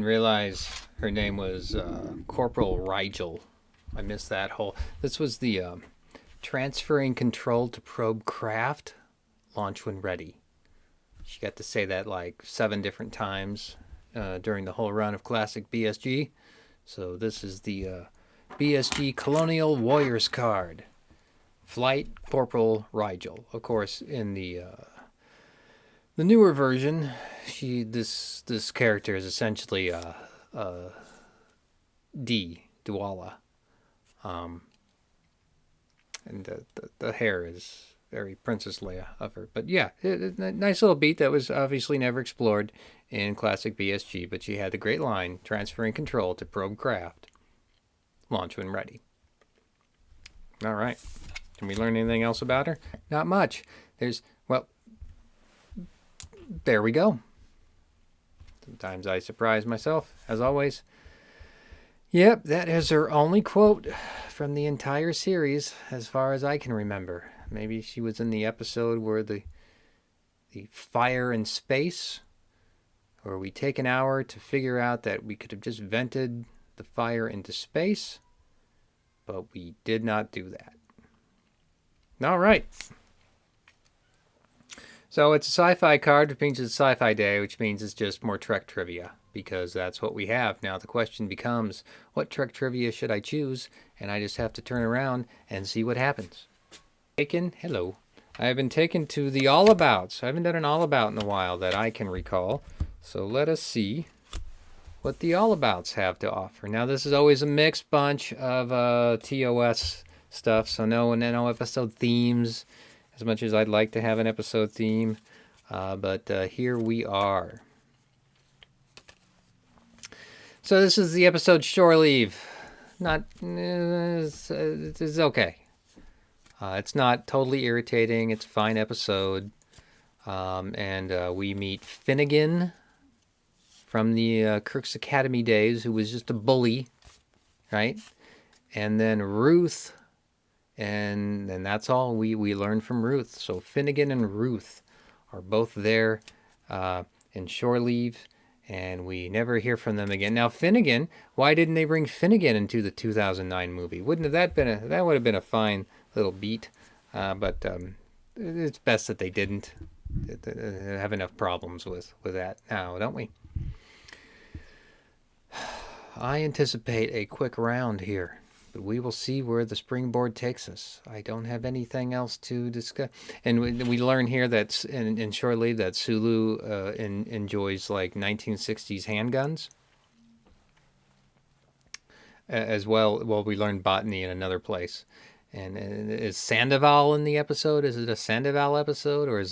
didn't realize her name was Corporal Rigel. I missed that whole. This was the transferring control to probe craft, launch when ready. She got to say that like 7 different times during the whole run of classic BSG. So this is the BSG Colonial Warriors card. Flight Corporal Rigel. Of course, in the newer version, this character is essentially Duala, and the hair is very Princess Leia of her. But yeah, nice little beat that was obviously never explored in classic BSG. But she had the great line: transferring control to probe craft, launch when ready. All right. Can we learn anything else about her? Not much. There we go. Sometimes I surprise myself, as always. Yep, that is her only quote from the entire series, as far as I can remember. Maybe she was in the episode where the fire in space, where we take an hour to figure out that we could have just vented the fire into space, but we did not do that. All right. So it's a sci-fi card, which means it's sci-fi day, which means it's just more Trek trivia, because that's what we have. Now the question becomes, what Trek trivia should I choose? And I just have to turn around and see what happens. Hello. I have been taken to the All Abouts. I haven't done an All About in a while that I can recall. So let us see what the All Abouts have to offer. Now this is always a mixed bunch of TOS stuff, so no episode themes, as much as I'd like to have an episode theme. But here we are. So this is the episode Shore Leave. It's okay. It's not totally irritating. It's a fine episode. And we meet Finnegan from the Kirk's Academy days, who was just a bully, right? And then Ruth, and that's all we learn from Ruth. So Finnegan and Ruth are both there in Shore Leave, and we never hear from them again. Now Finnegan, why didn't they bring Finnegan into the 2009 movie? Wouldn't have that would have been a fine little beat, but it's best that they didn't. They have enough problems with that now, don't we? I anticipate a quick round here, but we will see where the springboard takes us. I don't have anything else to discuss. And we learn here that in Shore Leave that Sulu enjoys like 1960s handguns. As well, we learn botany in another place. And is Sandoval in the episode? Is it a Sandoval episode? Or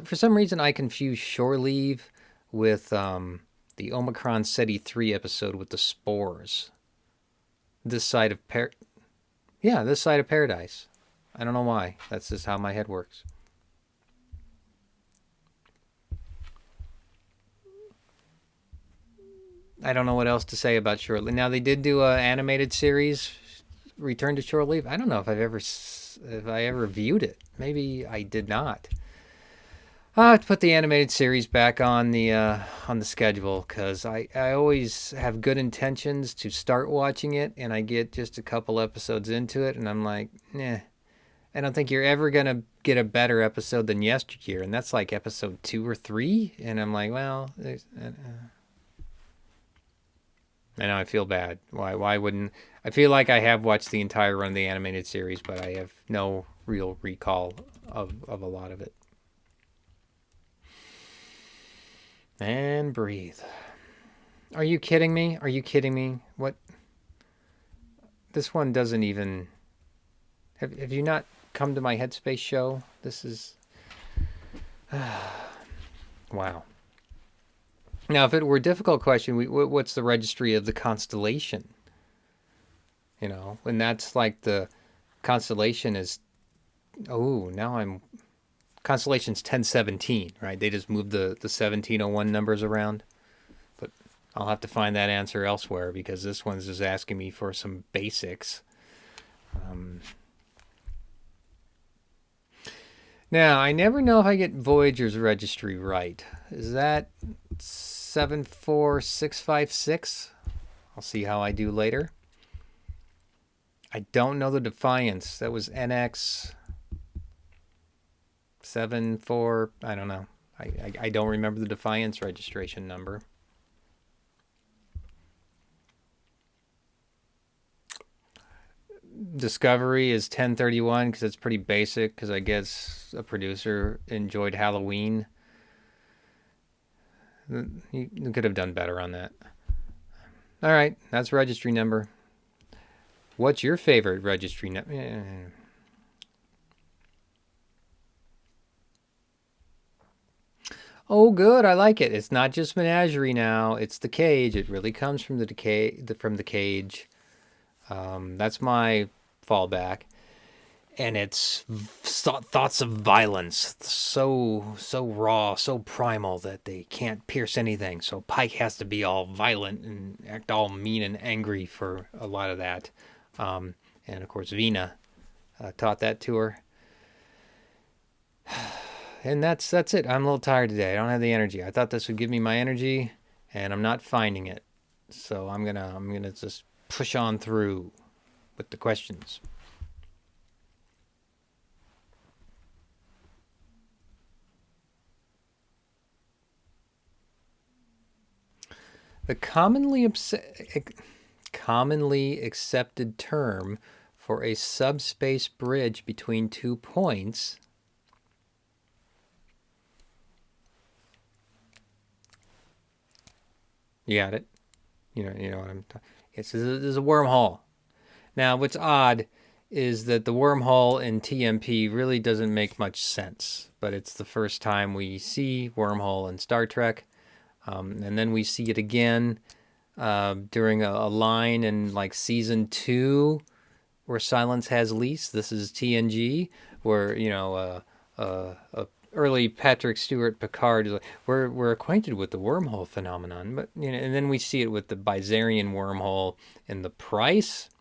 for some reason I confuse Shore Leave with the Omicron Ceti 3 episode with the spores. This side of paradise. I don't know why. That's just how my head works. I don't know what else to say about Shore Leave. Now they did do an animated series, Return to Shore Leave. I don't know if I ever viewed it. Maybe I did not. I have to put the animated series back on the schedule, because I always have good intentions to start watching it, and I get just a couple episodes into it, and I'm like, I don't think you're ever going to get a better episode than Yesteryear, and that's like episode 2 or 3, and I'm like, well, I know I feel bad. Why wouldn't... I feel like I have watched the entire run of the animated series, but I have no real recall of a lot of it. And breathe. Are you kidding me? What? This one doesn't even... Have you not come to my Headspace show? This is... Wow. Now, if it were a difficult question, what's the registry of the Constellation? You know, and that's like the Constellation is... Oh, now I'm... Constellation's 1017, right? They just moved the 1701 numbers around. But I'll have to find that answer elsewhere, because this one's just asking me for some basics. Now, I never know if I get Voyager's registry right. Is that 74656. I'll see how I do later. I don't know the Defiance. That was NX 74. I don't know. I don't remember the Defiance registration number. Discovery is 1031 because it's pretty basic, because I guess a producer enjoyed Halloween. You could have done better on that. All right, that's registry number. What's your favorite registry number? Oh, good. I like it. It's not just Menagerie now. It's the Cage. It really comes from the Cage. That's my fallback. And it's thoughts of violence, so raw, so primal that they can't pierce anything. So Pike has to be all violent and act all mean and angry for a lot of that. And of course, Vina taught that to her. And that's it. I'm a little tired today. I don't have the energy. I thought this would give me my energy, and I'm not finding it. So I'm gonna just push on through with the questions. The commonly accepted term for a subspace bridge between 2 points . You got it? You know what I'm talking. This is a wormhole. Now, what's odd is that the wormhole in TMP really doesn't make much sense, but it's the first time we see wormhole in Star Trek. And then we see it again during a line in like season 2 where Silence Has Lease. This is TNG, where early Patrick Stewart Picard is like, we're acquainted with the wormhole phenomenon, but and then we see it with the Bizarian wormhole in The Price.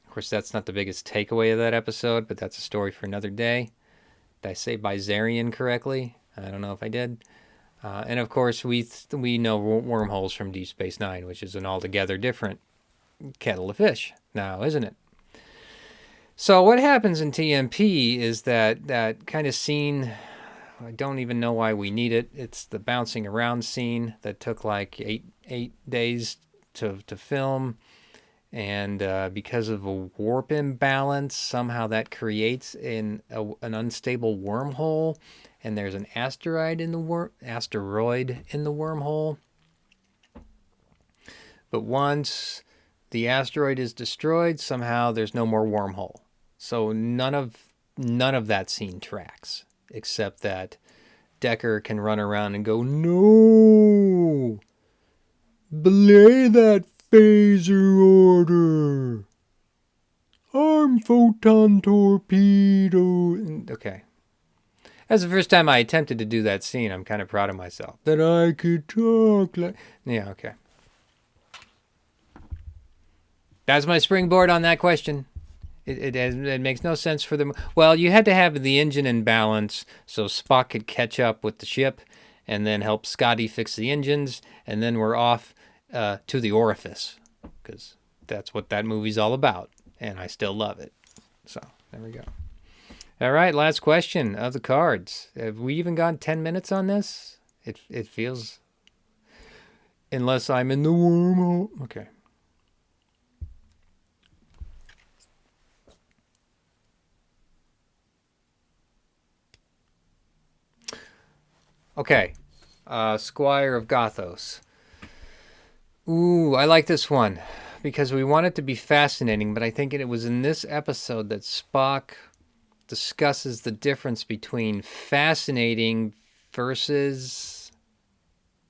Of course, that's not the biggest takeaway of that episode, but that's a story for another day. Did I say Bizarian correctly? I don't know if I did. And of course, we know wormholes from Deep Space Nine, which is an altogether different kettle of fish now, isn't it? So what happens in TMP is that kind of scene. I don't even know why we need it. It's the bouncing around scene that took like eight days to film. And because of a warp imbalance, somehow that creates an unstable wormhole. And there's an asteroid in the wormhole. But once the asteroid is destroyed, somehow there's no more wormhole. So none of that scene tracks, except that Decker can run around and go, "No! Belay that phaser order! Arm photon torpedo!" Okay. That's the first time I attempted to do that scene. I'm kind of proud of myself. That I could talk like... Yeah, okay. That's my springboard on that question. It makes no sense for them. Well, you had to have the engine in balance so Spock could catch up with the ship and then help Scotty fix the engines, and then we're off to the orifice, because that's what that movie's all about, and I still love it. So, there we go. All right, last question of the cards. Have we even gone 10 minutes on this? It feels... Unless I'm in the wormhole. Okay. Okay. Squire of Gothos. Ooh, I like this one because we want it to be fascinating, but I think it was in this episode that Spock discusses the difference between fascinating versus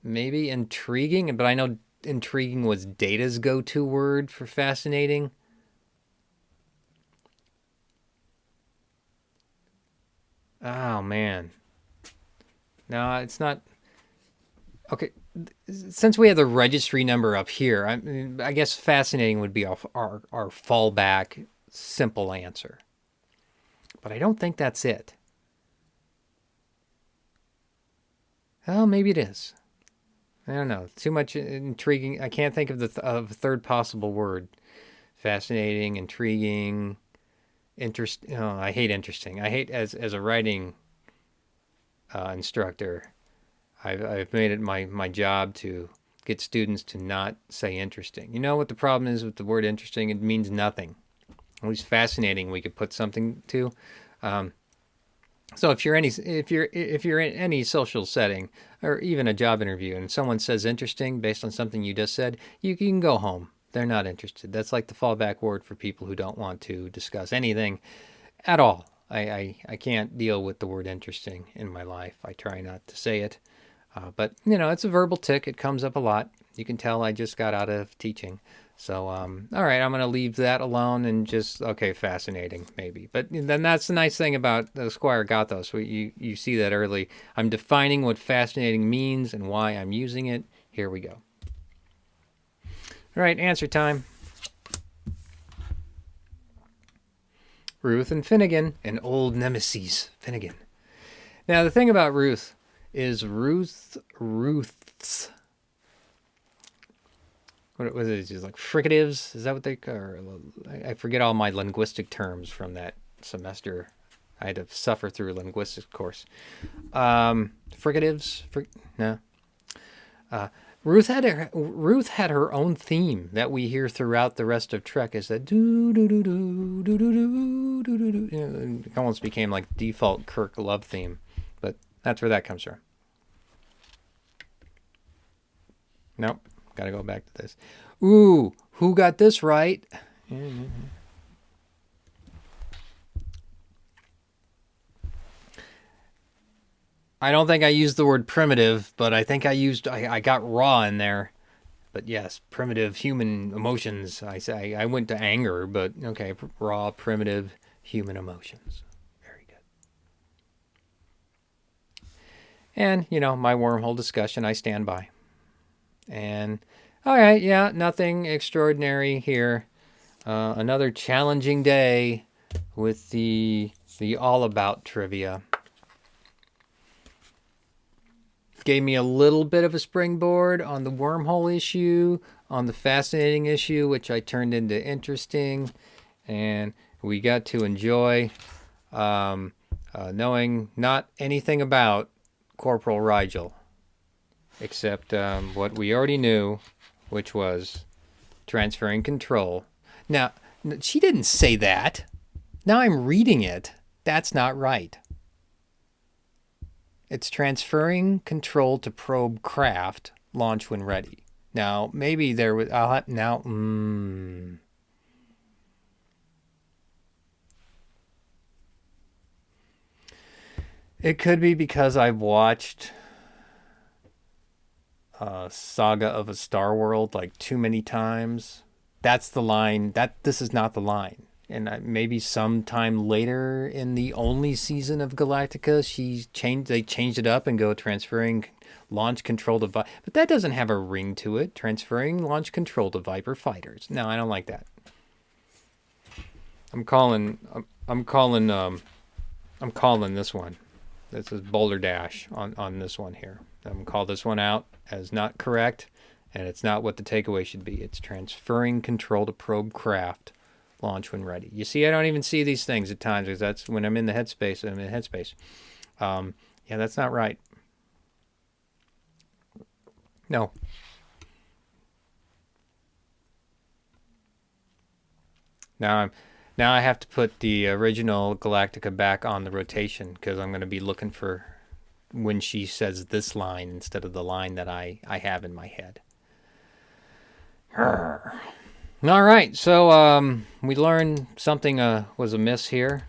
maybe intriguing. But I know intriguing was Data's go-to word for fascinating. Oh, man. No, it's not. Okay, since we have the registry number up here, I guess fascinating would be our fallback simple answer. But I don't think that's it. Oh, maybe it is. I don't know. Too much intriguing. I can't think of of a third possible word. Fascinating, intriguing, interest. Oh, I hate interesting. I hate as a writing instructor. I've made it my job to get students to not say interesting. You know what the problem is with the word interesting? It means nothing. At least fascinating we could put something to. Um, so if you're in any social setting or even a job interview and someone says interesting based on something you just said, you can go home. They're not interested. That's like the fallback word for people who don't want to discuss anything at all. I can't deal with the word interesting in my life. I try not to say it. But, you know, it's a verbal tick. It comes up a lot. You can tell I just got out of teaching. So, all right, I'm going to leave that alone and just, okay, fascinating, maybe. But then that's the nice thing about the Squire Gathos. You see that early. I'm defining what fascinating means and why I'm using it. Here we go. All right, answer time. Ruth and Finnegan, an old nemesis, Finnegan. Now, the thing about Ruth is Ruth's what was it? Just like fricatives? Is that what they are? I forget all my linguistic terms from that semester. I had to suffer through a linguistics course. Fricatives? No. Ruth had her own theme that we hear throughout the rest of Trek. Is that do do do do do do do do do? It almost became like default Kirk love theme, but that's where that comes from. Nope. Got to go back to this. Ooh, who got this right? I don't think I used the word primitive, but I think I got raw in there. But yes, primitive human emotions. I went to anger, but okay, raw primitive human emotions. Very good. And, you know, my wormhole discussion, I stand by. And all right, yeah, nothing extraordinary here. Another challenging day with the all about trivia. Gave me a little bit of a springboard on the wormhole issue, on the fascinating issue, which I turned into interesting, and we got to enjoy knowing not anything about Corporal Rigel, except what we already knew, which was transferring control. Now, she didn't say that. Now I'm reading it. That's not right. It's transferring control to probe craft, launch when ready. Now, maybe there was... I'll have... Now... It could be because I've watched Saga of a Star World like too many times. That's the line. This is not the line. And maybe sometime later in the only season of Galactica, they changed it up and go transferring launch control to Viper. But that doesn't have a ring to it. Transferring launch control to Viper fighters. No, I don't like that. I'm calling this one. This is Boulder Dash on this one here. I'm going to call this one out as not correct, and it's not what the takeaway should be. It's transferring control to probe craft, launch when ready. You see, I don't even see these things at times because that's when I'm in the headspace. Yeah, that's not right. No. Now I have to put the original Galactica back on the rotation because I'm going to be looking for when she says this line instead of the line that I have in my head. All right, so we learned something was amiss here.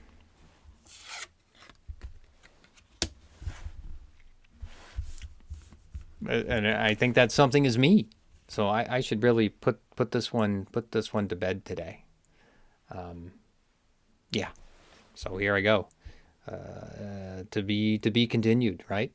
And I think that something is me. So I should really put this one to bed today. Yeah. So here I go. To be continued, right?